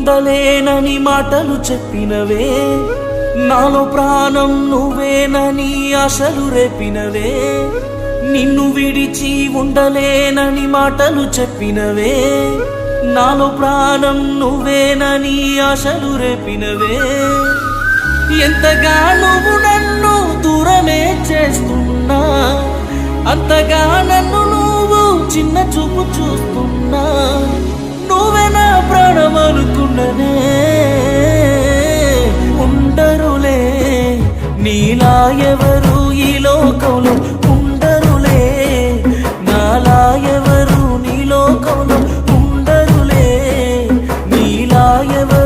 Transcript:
ఉండలేనని మాటలు చెప్పినవే, నాలో ప్రాణం నువ్వేనని ఆశలు రేపినవే. నిన్ను విడిచి ఉండలేనని మాటలు చెప్పినవే, నాలో ప్రాణం నువ్వేనని ఆశలు రేపినవే. ఎంతగా నువ్వు నన్ను దూరమే చేస్తున్నా, అంతగా నన్ను నువ్వు చిన్న చూపు చూస్తున్నా. నువ్వే నా ప్రాణం అనుకున్ననే, ఉండరులే నీలా ఎవరు ఈ లోకంలో, ఉండరులే నాలా ఎవరు నీ లోకంలో, ఉండరులే నీలా ఎవరు